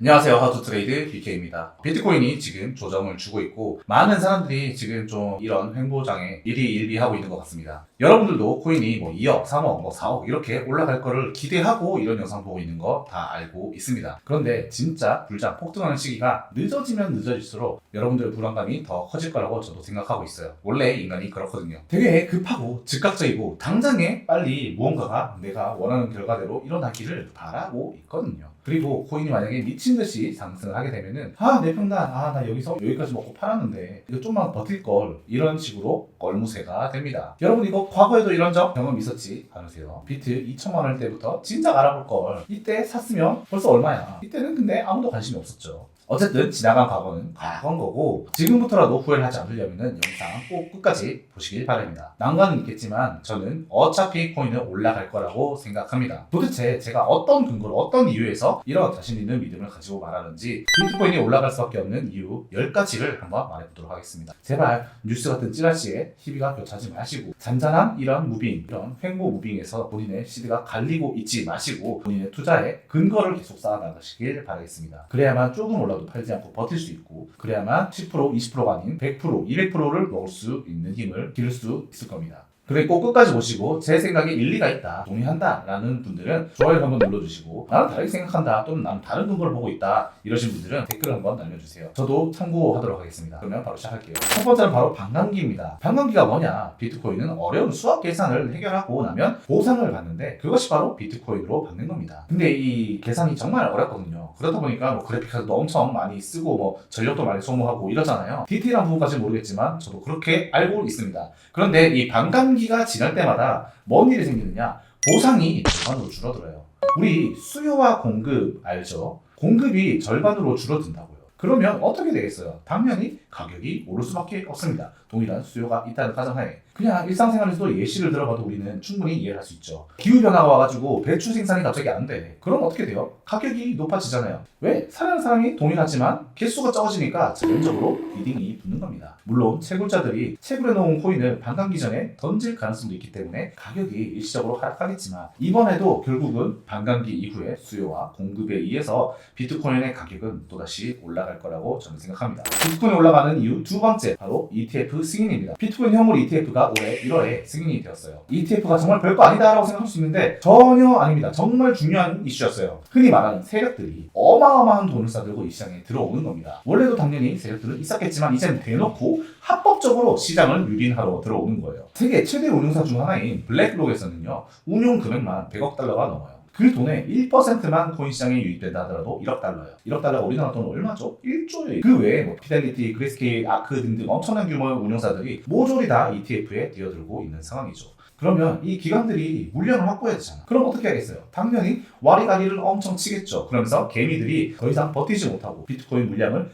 안녕하세요. 하우투트레이드 BK입니다. 비트코인이 지금 조정을 주고 있고 많은 사람들이 지금 좀 이런 횡보장에 일희일비하고 있는 것 같습니다. 여러분들도 코인이 2억, 3억, 4억 이렇게 올라갈 거를 기대하고 이런 영상 보고 있는 거 다 알고 있습니다. 그런데 진짜 불장 폭등하는 시기가 늦어지면 늦어질수록 여러분들의 불안감이 더 커질 거라고 저도 생각하고 있어요. 원래 인간이 그렇거든요. 되게 급하고 즉각적이고 당장에 빨리 무언가가 내가 원하는 결과대로 일어나기를 바라고 있거든요. 그리고 코인이 만약에 미친 듯이 상승을 하게 되면은 내 평단 나 여기서 여기까지 먹고 팔았는데 이거 좀만 버틸 걸 이런 식으로 걸무새가 됩니다. 여러분 이거 과거에도 이런 경험 있었지 않으세요? 비트 2천만 원 때부터 진작 알아볼 걸 이때 샀으면 벌써 얼마야? 이때는 근데 아무도 관심이 없었죠. 어쨌든 지나간 과거는 과거인 거고 지금부터라도 후회를 하지 않으려면 영상 꼭 끝까지 보시길 바랍니다. 난관은 있겠지만 저는 어차피 코인은 올라갈 거라고 생각합니다. 도대체 제가 어떤 근거로 어떤 이유에서 이런 자신 있는 믿음을 가지고 말하는지 비트코인이 올라갈 수밖에 없는 이유 10가지를 한번 말해보도록 하겠습니다. 제발 뉴스 같은 찌라시에 희비가 교차하지 마시고 잔잔한 이런 무빙, 이런 횡보 무빙에서 본인의 시드가 갈리고 있지 마시고 본인의 투자에 근거를 계속 쌓아나가시길 바라겠습니다. 그래야만 조금 올라도 팔지 않고 버틸 수 있고 그래야만 10%, 20%가 아닌 100%, 200%를 먹을 수 있는 힘을 기를 수 있을 겁니다. 그리고 꼭 끝까지 보시고 제 생각에 일리가 있다, 동의한다 라는 분들은 좋아요 한번 눌러주시고 나는 다르게 생각한다 또는 나는 다른 근거를 보고 있다 이러신 분들은 댓글 한번 남겨주세요. 저도 참고하도록 하겠습니다. 그러면 바로 시작할게요. 첫 번째는 바로 반감기입니다. 반감기가 뭐냐? 비트코인은 어려운 수학 계산을 해결하고 나면 보상을 받는데 그것이 바로 비트코인으로 받는 겁니다. 근데 이 계산이 정말 어렵거든요. 그러다 보니까 그래픽카드도 엄청 많이 쓰고 전력도 많이 소모하고 이러잖아요. 디테일한 부분까지는 모르겠지만 저도 그렇게 알고 있습니다. 그런데 이 반감기가 지날 때마다 뭔 일이 생기느냐? 보상이 절반으로 줄어들어요. 우리 수요와 공급 알죠? 공급이 절반으로 줄어든다고요. 그러면 어떻게 되겠어요? 당연히 가격이 오를 수밖에 없습니다. 동일한 수요가 있다는 가정하에. 그냥 일상생활에서도 예시를 들어봐도 우리는 충분히 이해를 할 수 있죠. 기후변화가 와가지고 배추 생산이 갑자기 안 돼. 그럼 어떻게 돼요? 가격이 높아지잖아요. 왜? 사려는 사람이 동일하지만 개수가 적어지니까 자연적으로 비딩이 붙는 겁니다. 물론 채굴자들이 채굴해놓은 코인을 반감기 전에 던질 가능성도 있기 때문에 가격이 일시적으로 하락하겠지만 이번에도 결국은 반감기 이후에 수요와 공급에 의해서 비트코인의 가격은 또다시 올라갈 거라고 저는 생각합니다. 비트코인이 올라가는 이유 두 번째 바로 ETF 승인입니다. 비트코인 현물 ETF가 올해 1월에 승인이 되었어요. ETF가 정말 별거 아니다라고 생각할 수 있는데 전혀 아닙니다. 정말 중요한 이슈였어요. 흔히 말하는 세력들이 어마어마한 돈을 싸들고 이 시장에 들어오는 겁니다. 원래도 당연히 세력들은 있었겠지만 이제는 대놓고 합법적으로 시장을 유린하러 들어오는 거예요. 세계 최대 운용사 중 하나인 블랙록에서는요 운용 금액만 100억 달러가 넘어요. 그 돈의 1%만 코인 시장에 유입된다 하더라도 1억 달러예요. 1억 달러가 우리나라 돈은 얼마죠? 1조예요. 그 외에 피델리티, 그레스케일, 아크 등등 엄청난 규모의 운용사들이 모조리 다 ETF에 뛰어들고 있는 상황이죠. 그러면 이 기관들이 물량을 확보해야 되잖아. 그럼 어떻게 하겠어요? 당연히 와리가리를 엄청 치겠죠. 그러면서 개미들이 더 이상 버티지 못하고 비트코인 물량을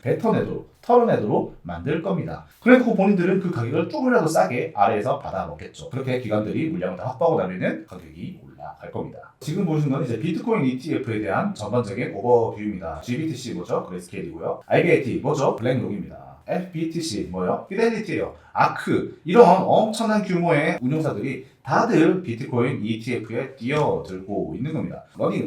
털어내도록 만들 겁니다. 그래서 본인들은 그 가격을 조금이라도 싸게 아래에서 받아 먹겠죠. 그렇게 기관들이 물량을 다 확보하고 나면은 가격이 올라갈 겁니다. 지금 보시는 건 이제 비트코인 ETF에 대한 전반적인 오버뷰입니다. GBTC 뭐죠? 그레스케일이고요. IBIT 뭐죠? 블랙록입니다. FBTC 뭐요? 피델리티예요. 아크 이런 엄청난 규모의 운용사들이 다들 비트코인 ETF에 뛰어들고 있는 겁니다. 러닝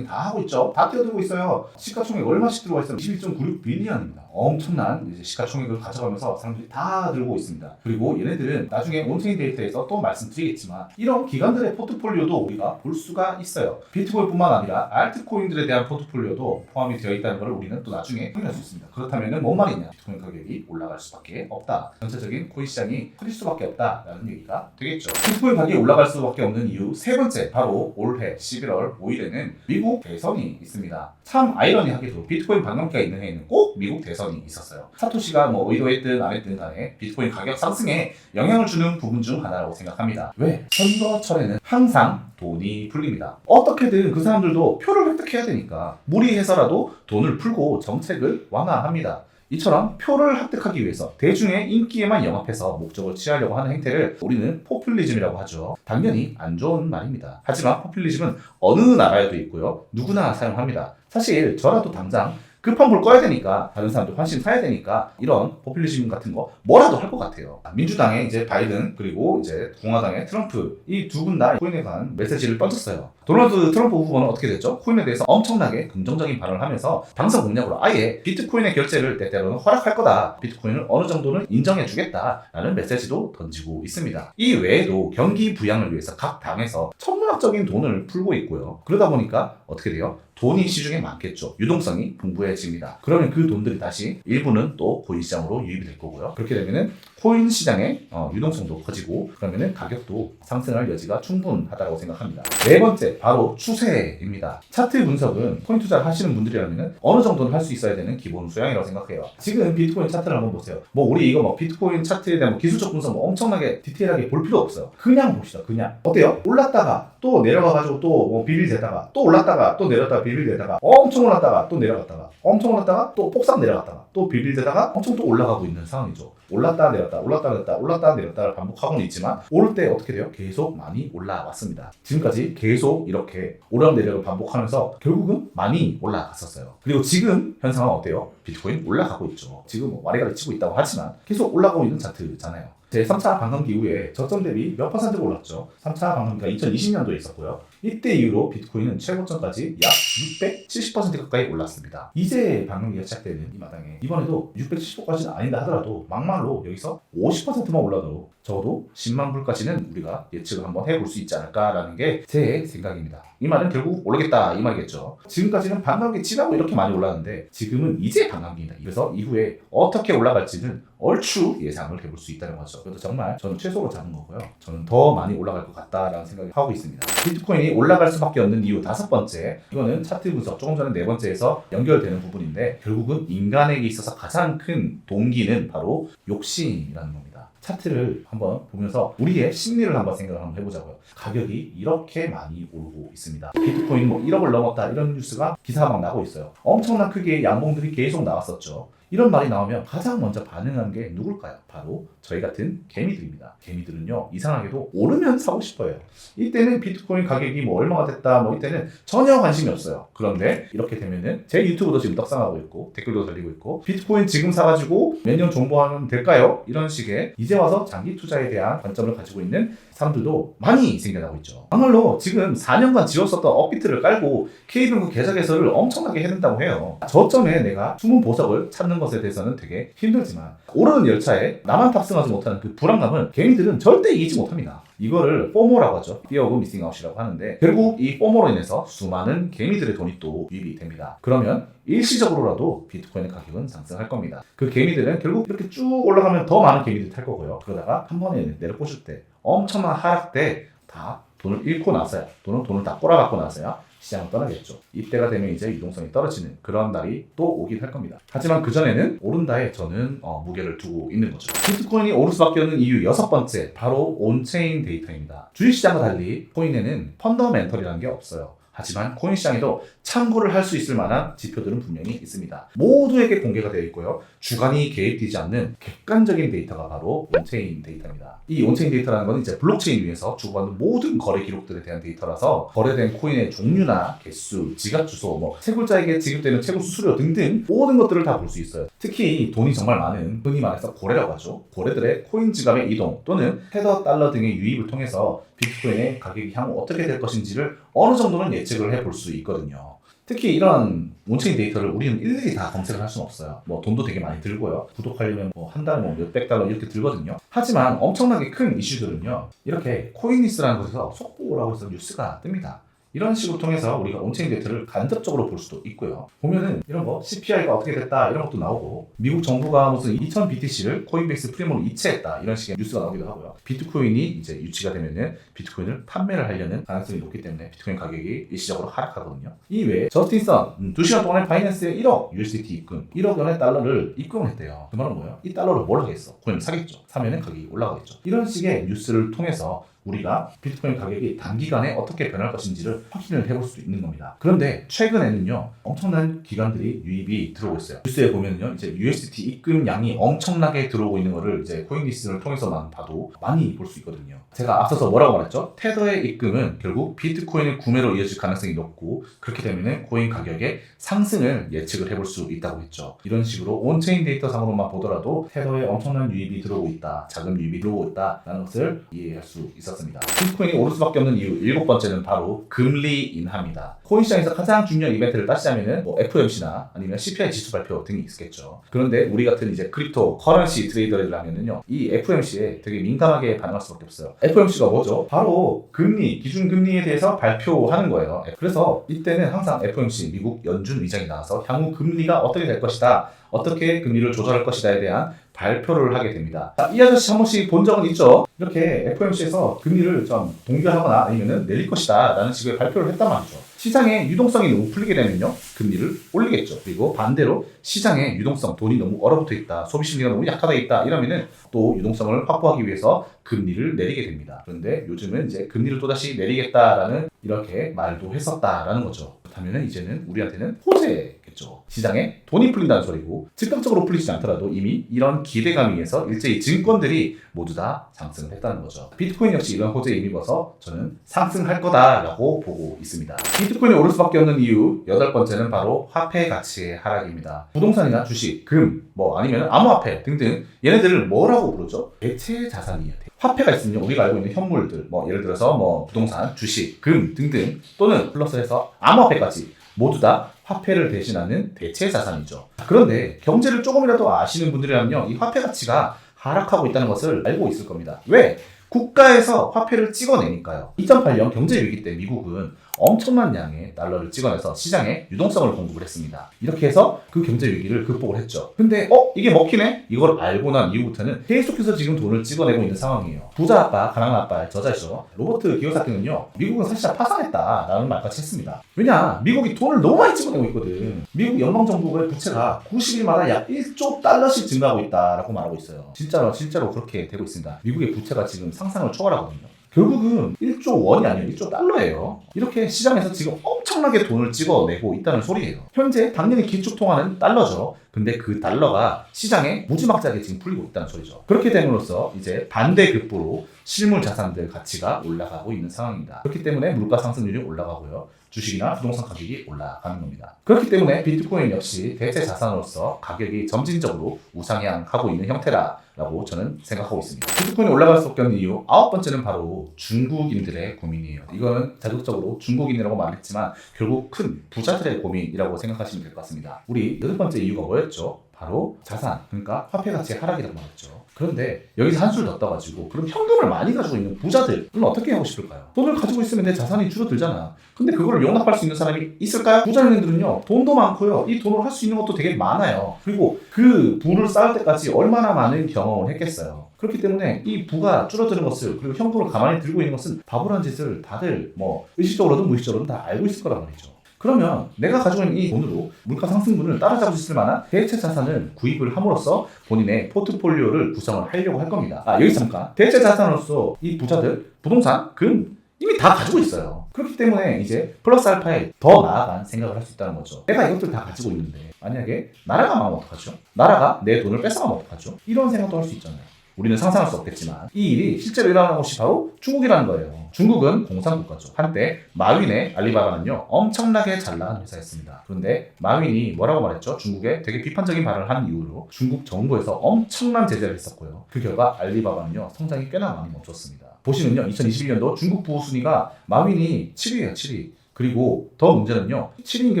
다 하고 있죠. 다 뛰어들고 있어요. 시가총액 얼마씩 들어가 있어요? 21.96 빌리언입니다. 엄청난 이제 시가총액을 가져가면서 사람들이 다 들고 있습니다. 그리고 얘네들은 나중에 온체인 데이터에서 또 말씀드리겠지만 이런 기관들의 포트폴리오도 우리가 볼 수가 있어요. 비트코인뿐만 아니라 알트코인들에 대한 포트폴리오도 포함이 되어 있다는 것을 우리는 또 나중에 확인할 수 있습니다. 그렇다면 뭔 말이냐? 비트코인 가격이 올라갈 수밖에 없다. 전체적인 코인 시장이 커질 수밖에 없다라는 얘기가 되겠죠. 비트코인 가격이 올라갈 수밖에 없는 이유 세 번째 바로 올해 11월 5일에는 미국 대선이 있습니다. 참 아이러니하게도 비트코인 반감기가 있는 해에는 꼭 미국 대선이 있었어요. 사토시가 의도했든 안 했든 간에 비트코인 가격 상승에 영향을 주는 부분 중 하나라고 생각합니다. 왜? 선거철에는 항상 돈이 풀립니다. 어떻게든 그 사람들도 표를 획득해야 되니까 무리해서라도 돈을 풀고 정책을 완화합니다. 이처럼 표를 획득하기 위해서 대중의 인기에만 영합해서 목적을 취하려고 하는 행태를 우리는 포퓰리즘이라고 하죠. 당연히 안 좋은 말입니다. 하지만 포퓰리즘은 어느 나라에도 있고요. 누구나 사용합니다. 사실 저라도 당장 급한 불 꺼야 되니까 다른 사람들 관심 사야 되니까 이런 포퓰리즘 같은 거 뭐라도 할 것 같아요. 민주당의 이제 바이든 그리고 이제 공화당의 트럼프 이 두 분 다 코인에 관한 메시지를 던졌어요. 도널드 트럼프 후보는 어떻게 됐죠? 코인에 대해서 엄청나게 긍정적인 발언을 하면서 당선 공약으로 아예 비트코인의 결제를 때때로는 허락할 거다. 비트코인을 어느 정도는 인정해 주겠다라는 메시지도 던지고 있습니다. 이 외에도 경기 부양을 위해서 각 당에서 천문학적인 돈을 풀고 있고요. 그러다 보니까 어떻게 돼요? 돈이 시중에 많겠죠. 유동성이 풍부해집니다. 그러면 그 돈들이 다시 일부는 또 코인 시장으로 유입이 될 거고요. 그렇게 되면은 코인 시장의 유동성도 커지고 그러면은 가격도 상승할 여지가 충분하다고 생각합니다. 네 번째, 바로 추세입니다. 차트 분석은 코인 투자를 하시는 분들이라면 어느 정도는 할 수 있어야 되는 기본 소양이라고 생각해요. 지금 비트코인 차트를 한번 보세요. 우리 이거 비트코인 차트에 대한 기술적 분석 엄청나게 디테일하게 볼 필요 없어요. 그냥 봅시다. 그냥. 어때요? 올랐다가 또 내려가가지고 또 비빌대다가 또 올랐다가 또 내렸다가 비빌대다가 엄청 올랐다가 또 내려갔다가 엄청 올랐다가 또 폭삭 내려갔다가 또 비빌대다가 엄청 또 올라가고 있는 상황이죠. 올랐다 내렸다 올랐다 내렸다 올랐다 내렸다를 반복하고는 있지만 오를 때 어떻게 돼요? 계속 많이 올라왔습니다. 지금까지 계속 이렇게 오르락내리락을 반복하면서 결국은 많이 올라갔었어요. 그리고 지금 현상은 어때요? 비트코인 올라가고 있죠. 지금 와리가리 치고 있다고 하지만 계속 올라가고 있는 차트잖아요. 제 3차 반감기 이후에 저점 대비 몇 %가 올랐죠. 3차 반감기가 2020년도에 있었고요. 이때 이후로 비트코인은 최고점까지 약 670% 가까이 올랐습니다. 이제 반감기가 시작되는 이 마당에 이번에도 670%까지는 아닌다 하더라도 막말로 여기서 50%만 올라도 적어도 10만 불까지는 우리가 예측을 한번 해볼 수 있지 않을까라는 게 제 생각입니다. 이 말은 결국 오르겠다 이 말이겠죠. 지금까지는 반감기 지나고 이렇게 많이 올랐는데 지금은 이제 반감기입니다. 그래서 이후에 어떻게 올라갈지는 얼추 예상을 해볼 수 있다는 거죠. 그래도 정말 저는 최소로 잡은 거고요. 저는 더 많이 올라갈 것 같다라는 생각을 하고 있습니다. 비트코인이 올라갈 수밖에 없는 이유 다섯 번째, 이거는 차트 분석 조금 전에 네 번째에서 연결되는 부분인데 결국은 인간에게 있어서 가장 큰 동기는 바로 욕심이라는 겁니다. 차트를 한번 보면서 우리의 심리를 한번 생각을 한번 해보자고요. 가격이 이렇게 많이 오르고 있습니다. 비트코인 1억을 넘었다 이런 뉴스가 기사가 막 나고 있어요. 엄청난 크기의 양봉들이 계속 나왔었죠. 이런 말이 나오면 가장 먼저 반응하는 게 누굴까요? 바로 저희 같은 개미들입니다. 개미들은요 이상하게도 오르면 사고 싶어요. 이때는 비트코인 가격이 얼마가 됐다 이때는 전혀 관심이 없어요. 그런데 이렇게 되면은 제 유튜브도 지금 떡상하고 있고 댓글도 달리고 있고 비트코인 지금 사가지고 몇 년 정보하면 될까요? 이런 식의 이제 와서 장기 투자에 대한 관점을 가지고 있는 사람들도 많이 생겨나고 있죠. 정말로 지금 4년간 지웠었던 업비트를 깔고 K뱅크 계좌 개설을 엄청나게 해낸다고 해요. 저점에 내가 숨은 보석을 찾는 것에 대해서는 되게 힘들지만 오르는 열차에 나만 탑승하지 못하는 그 불안감을 개미들은 절대 이기지 못합니다. 이거를 포모라고 하죠. Fear of Missing Out이라고 하는데 결국 이 포모로 인해서 수많은 개미들의 돈이 또 유입이 됩니다. 그러면 일시적으로라도 비트코인의 가격은 상승할 겁니다. 그 개미들은 결국 이렇게 쭉 올라가면 더 많은 개미들이 탈 거고요. 그러다가 한 번에 내려꽂을 때 엄청난 하락 때 다 돈을 잃고 나서야 돈을 다 꼬라박고 나서야 시장을 떠나겠죠. 이때가 되면 이제 유동성이 떨어지는 그런 날이 또 오긴 할 겁니다. 하지만 그전에는 오른다에 저는 무게를 두고 있는 거죠. 비트코인이 오를 수밖에 없는 이유 여섯 번째, 바로 온체인 데이터입니다. 주식시장과 달리 코인에는 펀더멘털이라는 게 없어요. 하지만 코인 시장에도 참고를 할 수 있을 만한 지표들은 분명히 있습니다. 모두에게 공개가 되어 있고요. 주관이 개입되지 않는 객관적인 데이터가 바로 온체인 데이터입니다. 이 온체인 데이터라는 것은 이제 블록체인 위에서 주고받는 모든 거래 기록들에 대한 데이터라서 거래된 코인의 종류나 개수, 지갑 주소, 채굴자에게 지급되는 채굴 수수료 등등 모든 것들을 다 볼 수 있어요. 특히 돈이 정말 많은, 흔히 말해서 고래라고 하죠. 고래들의 코인 지갑의 이동 또는 테더 달러 등의 유입을 통해서 비트코인의 가격이 향후 어떻게 될 것인지를 어느 정도는 예측을 해볼 수 있거든요. 특히 이런 온체인 데이터를 우리는 일일이 다 검색을 할 수는 없어요. 돈도 되게 많이 들고요. 구독하려면 한 달에 몇백 달러 이렇게 들거든요. 하지만 엄청나게 큰 이슈들은요. 이렇게 코인리스라는 곳에서 속보라고 해서 뉴스가 뜹니다. 이런 식으로 통해서 우리가 온체인 데이터를 간접적으로 볼 수도 있고요. 보면은 이런 CPI가 어떻게 됐다 이런 것도 나오고 미국 정부가 무슨 2000 BTC를 코인베이스 프리미엄으로 이체했다 이런 식의 뉴스가 나오기도 하고요. 비트코인이 이제 유치가 되면은 비트코인을 판매를 하려는 가능성이 높기 때문에 비트코인 가격이 일시적으로 하락하거든요. 이외에 저스틴 선 2시간 동안에 바이낸스에 1억 USDT 입금, 1억 원의 달러를 입금을 했대요. 그 말은 뭐예요? 이 달러를 뭘 하겠어? 코인을 사겠죠. 사면은 가격이 올라가겠죠. 이런 식의 뉴스를 통해서 우리가 비트코인 가격이 단기간에 어떻게 변할 것인지를 확인을 해볼 수 있는 겁니다. 그런데 최근에는요, 엄청난 기관들이 유입이 들어오고 있어요. 뉴스에 보면요, 이제 USDT 입금량이 엄청나게 들어오고 있는 거를 이제 코인리스트를 통해서만 봐도 많이 볼 수 있거든요. 제가 앞서서 뭐라고 말했죠? 테더의 입금은 결국 비트코인의 구매로 이어질 가능성이 높고, 그렇게 되면 코인 가격의 상승을 예측을 해볼 수 있다고 했죠. 이런 식으로 온체인 데이터 상으로만 보더라도 테더에 엄청난 유입이 들어오고 있다, 자금 유입이 들어오고 있다라는 것을 이해할 수 있었습니다. 비트코인이 오를 수밖에 없는 이유 7번째는 바로 금리 인하입니다. 코인 시장에서 가장 중요한 이벤트를 따지자면은 FOMC나 아니면 CPI 지수 발표 등이 있겠죠. 그런데 우리 같은 이제 크립토 커런시 트레이더를 하면은요, 이 FOMC에 되게 민감하게 반응할 수밖에 없어요. FOMC가 뭐죠? 바로 금리, 기준금리에 대해서 발표하는 거예요. 그래서 이때는 항상 FOMC, 미국 연준 의장이 나와서 향후 금리가 어떻게 될 것이다, 어떻게 금리를 조절할 것이다에 대한 발표를 하게 됩니다. 자, 이 아저씨 한 번씩 본 적은 있죠? 이렇게 FOMC에서 금리를 좀 동결하거나 아니면 내릴 것이다 라는 식의 발표를 했단 말이죠. 시장의 유동성이 너무 풀리게 되면요, 금리를 올리겠죠. 그리고 반대로 시장의 유동성, 돈이 너무 얼어붙어 있다, 소비 심리가 너무 약하다 있다 이러면은 또 유동성을 확보하기 위해서 금리를 내리게 됩니다. 그런데 요즘은 이제 금리를 또다시 내리겠다라는 이렇게 말도 했었다라는 거죠. 그렇다면 이제는 우리한테는 호재겠죠. 시장에 돈이 풀린다는 소리고, 즉각적으로 풀리지 않더라도 이미 이런 기대감에 의해서 일제히 증권들이 모두 다 상승을 했다는 거죠. 비트코인 역시 이런 호재에 힘입어서 저는 상승할 거다라고 보고 있습니다. 비트코인이 오를 수밖에 없는 이유 8번째는 바로 화폐 가치의 하락입니다. 부동산이나 주식, 금, 아니면 암호화폐 등등 얘네들을 뭐라고 부르죠? 대체 자산이에요. 화폐가 있으면 우리가 알고 있는 현물들, 예를 들어서 부동산, 주식, 금 등등, 또는 플러스해서 암호화폐까지 모두 다 화폐를 대신하는 대체 자산이죠. 그런데 경제를 조금이라도 아시는 분들이라면요, 이 화폐 가치가 하락하고 있다는 것을 알고 있을 겁니다. 왜? 국가에서 화폐를 찍어내니까요. 2008년 경제위기 때 미국은 엄청난 양의 달러를 찍어내서 시장에 유동성을 공급을 했습니다. 이렇게 해서 그 경제위기를 극복을 했죠. 근데 이게 먹히네? 이걸 알고 난 이후부터는 계속해서 지금 돈을 찍어내고 있는 상황이에요. 부자 아빠, 가난한 아빠의 저자죠. 로버트 기요사키는요, 미국은 사실상 파산했다라는 말까지 했습니다. 왜냐? 미국이 돈을 너무 많이 찍어내고 있거든. 미국 연방정부의 부채가 90일마다 약 1조 달러씩 증가하고 있다라고 말하고 있어요. 진짜로 그렇게 되고 있습니다. 미국의 부채가 지금 상상을 초월하거든요. 결국은 1조 원이 아니에요. 1조 달러예요. 이렇게 시장에서 지금 엄청나게 돈을 찍어내고 있다는 소리예요. 현재 당연히 기축통화는 달러죠. 근데 그 달러가 시장에 무지막지하게 지금 풀리고 있다는 소리죠. 그렇게 됨으로써 이제 반대급부로 실물 자산들 가치가 올라가고 있는 상황입니다. 그렇기 때문에 물가 상승률이 올라가고요, 주식이나 부동산 가격이 올라가는 겁니다. 그렇기 때문에 비트코인 역시 대체 자산으로서 가격이 점진적으로 우상향하고 있는 형태라고 저는 생각하고 있습니다. 비트코인이 올라갈 수밖에 없는 이유 9번째는 바로 중국인들의 고민이에요. 이거는 자극적으로 중국인이라고 말했지만 결국 큰 부자들의 고민이라고 생각하시면 될 것 같습니다. 우리 8번째 이유가 뭐였죠? 바로 자산, 그러니까 화폐 가치의 하락이라고 말했죠. 그런데 여기서 한술 더 떠가지고, 그럼 현금을 많이 가지고 있는 부자들은 어떻게 하고 싶을까요? 돈을 가지고 있으면 내 자산이 줄어들잖아. 근데 그걸 용납할 수 있는 사람이 있을까요? 부자들은요, 돈도 많고요, 이 돈으로 할 수 있는 것도 되게 많아요. 그리고 그 부를 쌓을 때까지 얼마나 많은 경험을 했겠어요. 그렇기 때문에 이 부가 줄어드는 것을, 그리고 현금을 가만히 들고 있는 것은 바보란 짓을 다들 의식적으로든 무의식적으로든 다 알고 있을 거란 말이죠. 그러면 내가 가지고 있는 이 돈으로 물가 상승분을 따라잡을 수 있을 만한 대체 자산을 구입을 함으로써 본인의 포트폴리오를 구성을 하려고 할 겁니다. 여기서 잠깐, 대체 자산으로서 이 부자들, 부동산, 금 이미 다 가지고 있어요. 그렇기 때문에 이제 플러스 알파에 더 나아간 생각을 할 수 있다는 거죠. 내가 이것들 다 가지고 있는데 만약에 나라가 망하면 어떡하죠? 나라가 내 돈을 뺏어가면 어떡하죠? 이런 생각도 할 수 있잖아요. 우리는 상상할 수 없겠지만 이 일이 실제로 일어나는 곳이 바로 중국이라는 거예요. 중국은 공산국가죠. 한때 마윈의 알리바바는요, 엄청나게 잘 나간 회사였습니다. 그런데 마윈이 뭐라고 말했죠? 중국에 되게 비판적인 발언을 한 이후로 중국 정부에서 엄청난 제재를 했었고요. 그 결과 알리바바는요, 성장이 꽤나 많이 멈췄습니다. 보시면요, 2021년도 중국 부호 순위가 마윈이 7위예요. 7위. 그리고 더 문제는요, 7위인 게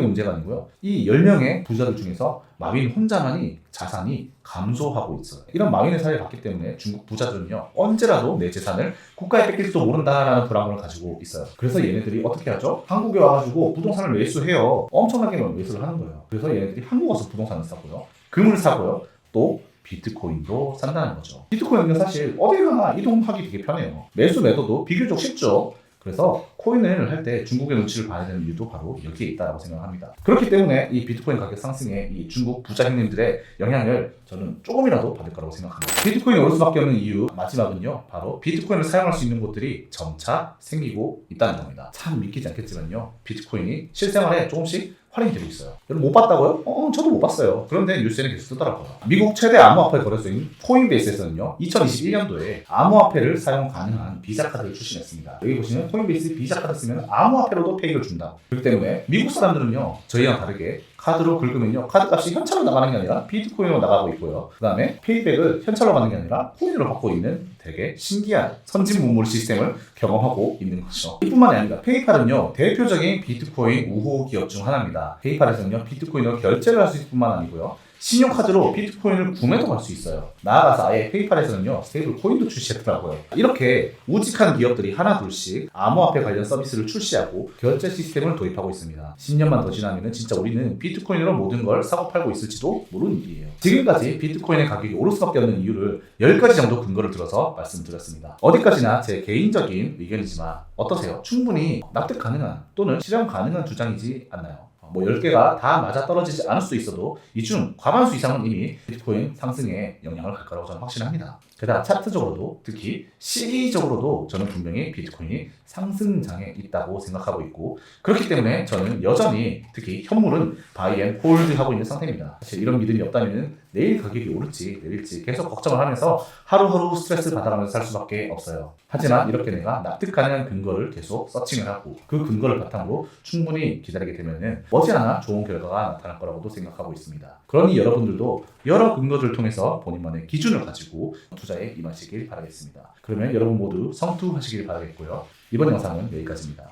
문제가 아니고요, 이 10명의 부자들 중에서 마윈 혼자만이 자산이 감소하고 있어요. 이런 마윈의 사례를 봤기 때문에 중국 부자들은요, 언제라도 내 재산을 국가에 뺏길지도 모른다라는 불안감을 가지고 있어요. 그래서 얘네들이 어떻게 하죠? 한국에 와가지고 부동산을 매수해요. 엄청나게 매수를 하는 거예요. 그래서 얘네들이 한국 와서 부동산을 사고요, 금을 사고요, 또 비트코인도 산다는 거죠. 비트코인은 사실 어디 가나 이동하기 되게 편해요. 매수 매도도 비교적 쉽죠. 그래서 코인을 할 때 중국의 눈치를 봐야 되는 이유도 바로 여기에 있다고 생각합니다. 그렇기 때문에 이 비트코인 가격 상승에 이 중국 부자 형님들의 영향을 저는 조금이라도 받을 거라고 생각합니다. 비트코인이 오를 수밖에 없는 이유 마지막은요, 바로 비트코인을 사용할 수 있는 곳들이 점차 생기고 있다는 겁니다. 참 믿기지 않겠지만요, 비트코인이 실생활에 조금씩 할인이 되고 있어요. 여러분 못 봤다고요? 저도 못 봤어요. 그런데 뉴스에는 계속 뜨더라고요. 미국 최대 암호화폐 거래소인 코인베이스에서는요, 2021년도에 암호화폐를 사용 가능한 비자 카드를 출시했습니다. 여기 보시면 코인베이스 비자 카드 쓰면 암호화폐로도 페이를 준다. 그렇기 때문에 미국 사람들은요, 저희랑 다르게 카드로 긁으면요, 카드 값이 현찰로 나가는 게 아니라 비트코인으로 나가고 있고요. 그 다음에 페이백을 현찰로 받는 게 아니라 코인으로 받고 있는 되게 신기한 선진문물 시스템을 경험하고 있는 거죠. 이뿐만이 아니라 페이팔은요, 대표적인 비트코인 우호 기업 중 하나입니다. 페이팔에서는요, 비트코인으로 결제를 할 수 있을 뿐만 아니고요, 신용카드로 비트코인을 구매도 할 수 있어요. 나아가서 아예 페이팔에서는요, 스테이블 코인도 출시했더라고요. 이렇게 우직한 기업들이 하나 둘씩 암호화폐 관련 서비스를 출시하고 결제 시스템을 도입하고 있습니다. 10년만 더 지나면 진짜 우리는 비트코인으로 모든 걸 사고 팔고 있을지도 모르는 일이에요. 지금까지 비트코인의 가격이 오를 수밖에 없는 이유를 10가지 정도 근거를 들어서 말씀드렸습니다. 어디까지나 제 개인적인 의견이지만 어떠세요? 충분히 납득 가능한 또는 실현 가능한 주장이지 않나요? 10개가 다 맞아 떨어지지 않을 수 있어도 이 중 과반수 이상은 이미 비트코인 상승에 영향을 갈 거라고 저는 확신합니다. 게다가 차트적으로도 특히 시기적으로도 저는 분명히 비트코인이 상승장에 있다고 생각하고 있고, 그렇기 때문에 저는 여전히 특히 현물은 바이 앤 홀드 하고 있는 상태입니다. 사실 이런 믿음이 없다면 내일 가격이 오를지 내릴지 계속 걱정을 하면서 하루하루 스트레스 받아가면서 살 수밖에 없어요. 하지만 이렇게 내가 납득 가능한 근거를 계속 서칭을 하고 그 근거를 바탕으로 충분히 기다리게 되면은 머지않아 좋은 결과가 나타날 거라고도 생각하고 있습니다. 그러니 여러분들도 여러 근거들을 통해서 본인만의 기준을 가지고 투자에 임하시길 바라겠습니다. 그러면 여러분 모두 성투하시길 바라겠고요. 이번 영상은 여기까지입니다.